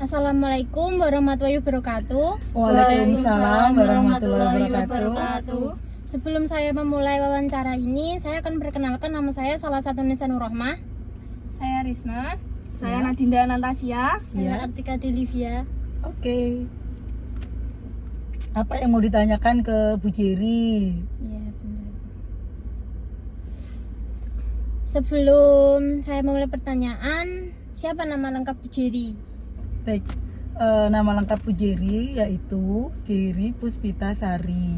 Assalamualaikum warahmatullahi wabarakatuh. Waalaikumsalam warahmatullahi wabarakatuh. Sebelum saya memulai wawancara ini, saya akan perkenalkan nama saya salah satu Nisa Nurrohmah. Saya Risma. Ya. Saya Nadinda Natasha. Saya Ya. Artika Delivia. Oke. Apa yang mau ditanyakan ke Bu Jerry? Iya, benar. Sebelum saya memulai pertanyaan, siapa nama lengkap Bu Jerry? Baik. Nama lengkap Bu Jerry yaitu Jerry Puspita Sari.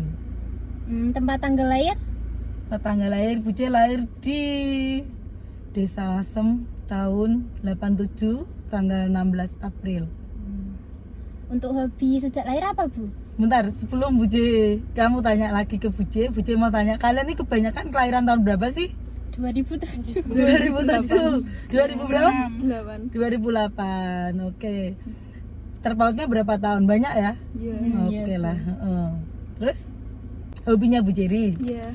Tempat tanggal lahir? Tanggal lahir Bu Jerry lahir di Desa Lasem tahun 87 tanggal 16 April. Untuk hobi sejak lahir apa, Bu? Bentar, sebelum Bu Jerry kamu tanya lagi ke Bu Jerry mau tanya, kalian ini kebanyakan kelahiran tahun berapa sih? 2007. 2007. 2000 berapa? 8. 2008. Oke. Terpautnya berapa tahun? Banyak ya? Iya. Oke lah. Terus hobinya Bu Jerry? Iya.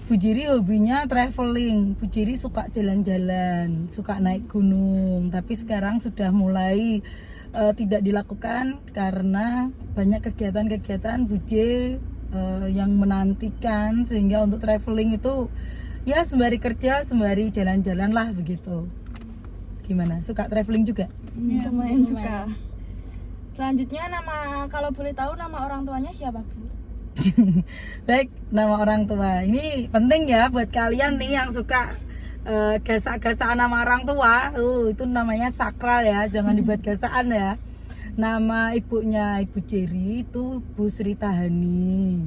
Bu Jerry hobinya traveling. Bu Jerry suka jalan-jalan, suka naik gunung. Tapi sekarang sudah mulai tidak dilakukan karena banyak kegiatan-kegiatan Bu Jerry yang menantikan, sehingga untuk traveling itu ya sembari kerja, sembari jalan-jalan lah begitu. Gimana? Suka traveling juga? Lumayan suka. Selanjutnya kalau boleh tahu nama orang tuanya siapa, Bu? Baik, nama orang tua ini penting ya buat kalian nih yang suka gasak-gasakan nama orang tua. Itu namanya sakral ya, jangan dibuat gasaan ya. Nama ibunya Ibu Jerry itu Bu Sri Tahani.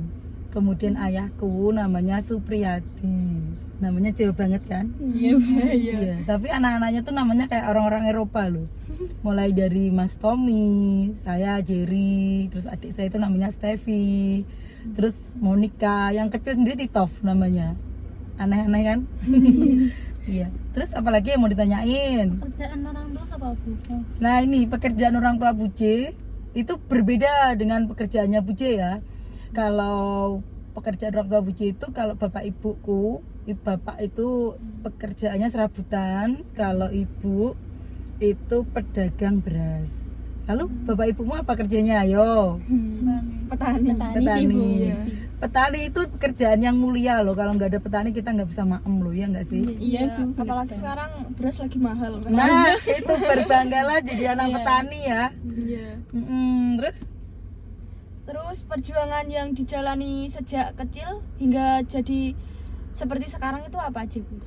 Kemudian ayahku namanya Supriyadi. Namanya jauh banget kan? Iya, Bu. Iya, tapi anak-anaknya tuh namanya kayak orang-orang Eropa loh. Mulai dari Mas Tommy, saya Jerry, terus adik saya itu namanya Steffi, terus Monica, yang kecil sendiri Titov namanya. Aneh-aneh kan? Iya. Terus apalagi yang mau ditanyain? Kerjaan orang tua apa, Bu? Nah, ini pekerjaan orang tua Bu J itu berbeda dengan pekerjaannya Bu J ya. Kalau pekerjaan orang tua Bu J itu, kalau bapak ibuku, bapak itu pekerjaannya serabutan, kalau ibu itu pedagang beras. Lalu bapak ibumu apa kerjanya? Ayo. Petani. Petani sih, Bu. Iya. Petani itu pekerjaan yang mulia loh. Kalau nggak ada petani kita nggak bisa maem loh, ya nggak sih? Iya, Bu. Apalagi sekarang beras lagi mahal. Nah, itu berbanggalah jadi anak Iya. petani ya. Iya. Terus Terus perjuangan yang dijalani sejak kecil hingga jadi seperti sekarang itu apa aja, Bu?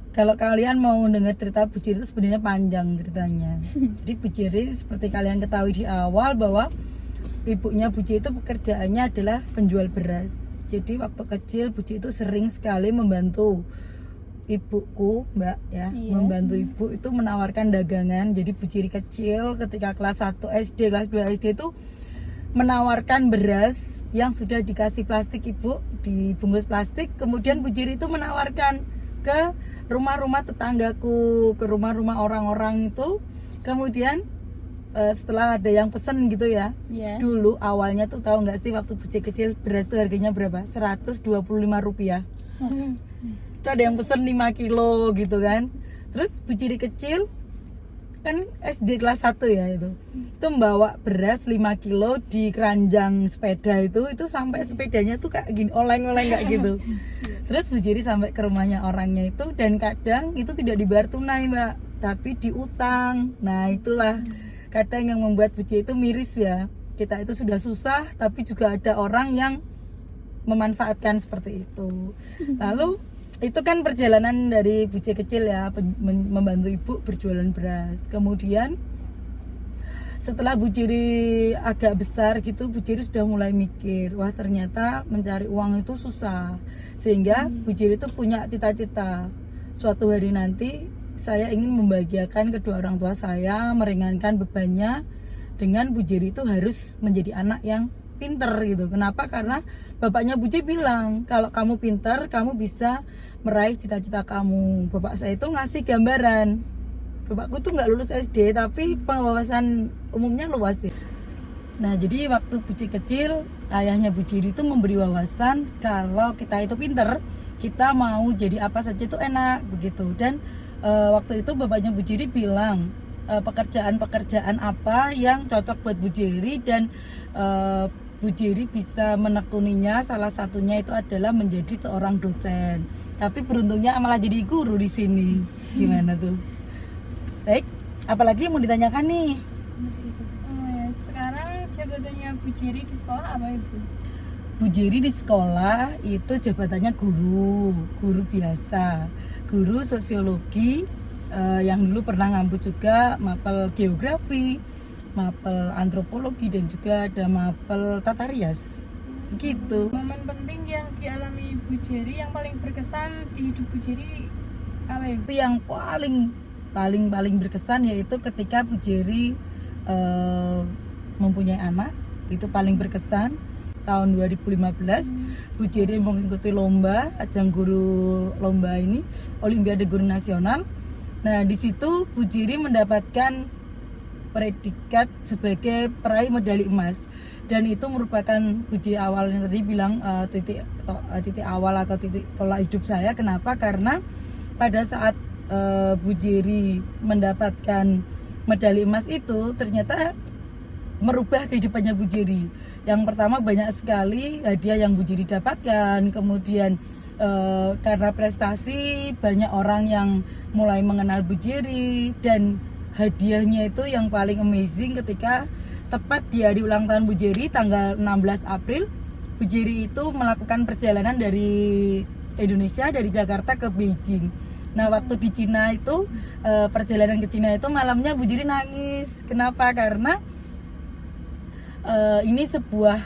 kalau kalian mau dengar cerita Bu Jerry itu sebenarnya panjang ceritanya. Jadi Bu Jerry seperti kalian ketahui di awal bahwa ibunya Bu Jerry itu pekerjaannya adalah penjual beras. Jadi waktu kecil Bu Jerry itu sering sekali membantu ibuku, Mbak ya, Iya. membantu ibu itu menawarkan dagangan. Jadi Bu Jerry kecil ketika kelas 1 SD, kelas 2 SD itu menawarkan beras yang sudah dikasih plastik ibu, dibungkus plastik. Kemudian Bu Jerry itu menawarkan ke rumah-rumah tetanggaku, ke rumah-rumah orang-orang itu. Kemudian setelah ada yang pesen gitu ya, Iya. dulu awalnya tuh tahu nggak sih waktu Bu Jerry kecil beras tuh harganya berapa? 125 rupiah. Itu ada yang pesen 5 kilo gitu kan. Terus Bu Jerry kecil kan SD kelas 1 ya itu membawa beras 5 kilo di keranjang sepeda itu sampai sepedanya tuh kayak gini, oleng-oleng kayak gitu. Terus Bu Jerry sampai ke rumahnya orangnya itu, dan kadang itu tidak dibayar tunai, Mbak, tapi diutang. Nah itulah kadang yang membuat Bu Jerry itu miris ya. Kita itu sudah susah tapi juga ada orang yang memanfaatkan seperti itu. Lalu itu kan perjalanan dari Bu Jerry kecil ya, membantu ibu berjualan beras. Kemudian setelah Bu Jerry agak besar gitu, Bu Jerry sudah mulai mikir, wah ternyata mencari uang itu susah. Sehingga Bu Jerry itu punya cita-cita, suatu hari nanti saya ingin membahagiakan kedua orang tua saya, meringankan bebannya dengan Bu Jerry itu harus menjadi anak yang pinter gitu. Kenapa? Karena bapaknya Bu Jerry bilang, kalau kamu pinter, kamu bisa meraih cita-cita kamu. Bapak saya itu ngasih gambaran. Bapakku tuh nggak lulus SD, tapi pengawasan umumnya luas sih. Nah, jadi waktu Bu Jerry kecil, ayahnya Bu Jerry itu memberi wawasan kalau kita itu pinter, kita mau jadi apa saja itu enak begitu. Dan waktu itu bapaknya Bu Jerry bilang, pekerjaan-pekerjaan apa yang cocok buat Bu Jerry dan Bu Jerry bisa menekuninya. Salah satunya itu adalah menjadi seorang dosen. Tapi beruntungnya malah jadi guru di sini. Gimana tuh? Baik, apalagi yang mau ditanyakan nih? Oh ya, sekarang jabatannya Bu Jerry di sekolah apa Ibu? Bu Jerry di sekolah itu jabatannya guru biasa, guru sosiologi yang dulu pernah ngampu juga mapel geografi, mapel antropologi dan juga ada mapel tata rias. Gitu. Momen penting yang dialami Bu Jerry yang paling berkesan di hidup Bu Jerry apa Ibu? Tapi yang paling berkesan yaitu ketika Bu Jerry mempunyai anak, itu paling berkesan. Tahun 2015 Bu Jerry mengikuti lomba ajang guru lomba ini Olimpiade Guru Nasional. Nah di situ Bu Jerry mendapatkan predikat sebagai peraih medali emas dan itu merupakan Bu Jerry awalnya tadi bilang titik awal atau titik tolak hidup saya. Kenapa? Karena pada saat Bu Jerry mendapatkan medali emas itu ternyata merubah kehidupannya Bu Jerry. Yang pertama banyak sekali hadiah yang Bu Jerry dapatkan, kemudian karena prestasi banyak orang yang mulai mengenal Bu Jerry dan hadiahnya itu yang paling amazing ketika tepat di hari ulang tahun Bu Jerry tanggal 16 April Bu Jerry itu melakukan perjalanan dari Indonesia dari Jakarta ke Beijing. Nah waktu di Cina itu perjalanan ke Cina itu malamnya Bu Jerry nangis. Kenapa? Karena ini sebuah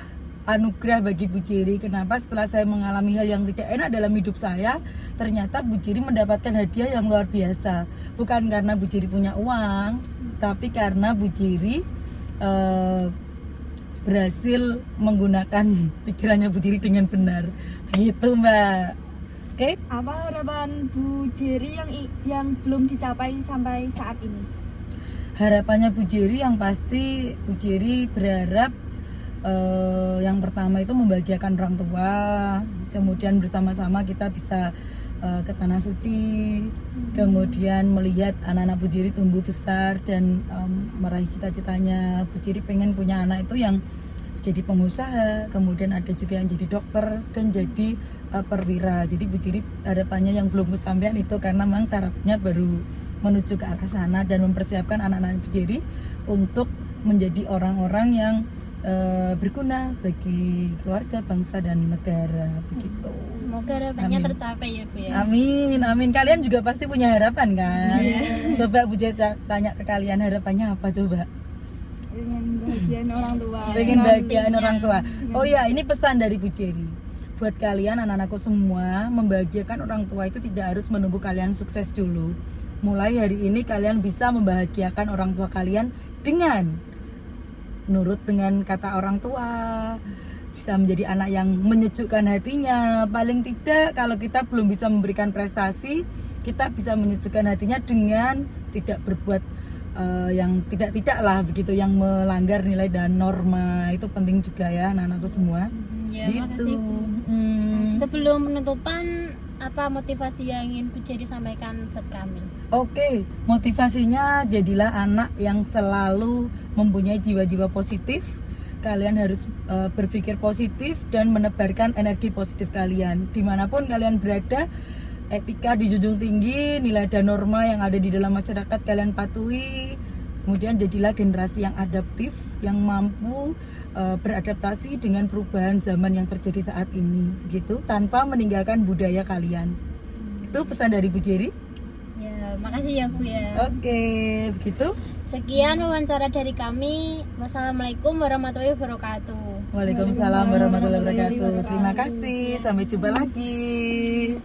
anugerah bagi Bu Jerry. Kenapa? Setelah saya mengalami hal yang tidak enak dalam hidup saya, ternyata Bu Jerry mendapatkan hadiah yang luar biasa. Bukan karena Bu Jerry punya uang, tapi karena Bu Jerry berhasil menggunakan pikirannya Bu Jerry dengan benar. Begitu Mbak. Oke? Apa harapan Bu Jerry yang belum dicapai sampai saat ini? Harapannya Bu Jerry yang pasti Bu Jerry berharap yang pertama itu membahagiakan orang tua, kemudian bersama-sama kita bisa ke Tanah Suci, kemudian melihat anak-anak Bu Jerry tumbuh besar dan meraih cita-citanya. Bu Jerry pengen punya anak itu yang jadi pengusaha, kemudian ada juga yang jadi dokter dan jadi perwira. Jadi Bu Jerry harapannya yang belum kesampaian itu karena memang tarafnya baru menuju ke arah sana dan mempersiapkan anak-anak Bu Jerry untuk menjadi orang-orang yang berguna bagi keluarga, bangsa dan negara. Begitu. Semoga harapannya Amin. tercapai ya Bu ya. Amin, amin. Kalian juga pasti punya harapan kan? Coba Bu Jerry tanya ke kalian harapannya apa coba? Pengen bahagiain orang tua. Pengen bahagiain pastinya. orang tua. Oh ya, ini pesan dari Bu Jerry. Buat kalian anak-anakku semua, membahagiakan orang tua itu tidak harus menunggu kalian sukses dulu. Mulai hari ini kalian bisa membahagiakan orang tua kalian dengan nurut dengan kata orang tua, bisa menjadi anak yang menyejukkan hatinya. Paling tidak kalau kita belum bisa memberikan prestasi, kita bisa menyejukkan hatinya dengan tidak berbuat yang tidak lah begitu, yang melanggar nilai dan norma. Itu penting juga ya anak-anakku semua. Ya, Gitu. makasih, Bu. Sebelum penutupan, apa motivasi yang ingin Bu Jerry sampaikan buat kami? Oke, motivasinya jadilah anak yang selalu mempunyai jiwa-jiwa positif. Kalian harus berpikir positif dan menebarkan energi positif kalian. Dimanapun kalian berada, etika dijunjung tinggi, nilai dan norma yang ada di dalam masyarakat kalian patuhi. Kemudian jadilah generasi yang adaptif, yang mampu beradaptasi dengan perubahan zaman yang terjadi saat ini, begitu, tanpa meninggalkan budaya kalian. Itu pesan dari Bu Jerry. Ya, makasih ya Bu ya. Oke, begitu. Sekian wawancara dari kami. Wassalamualaikum warahmatullahi wabarakatuh. Waalaikumsalam warahmatullahi wabarakatuh. Terima kasih. Sampai jumpa lagi.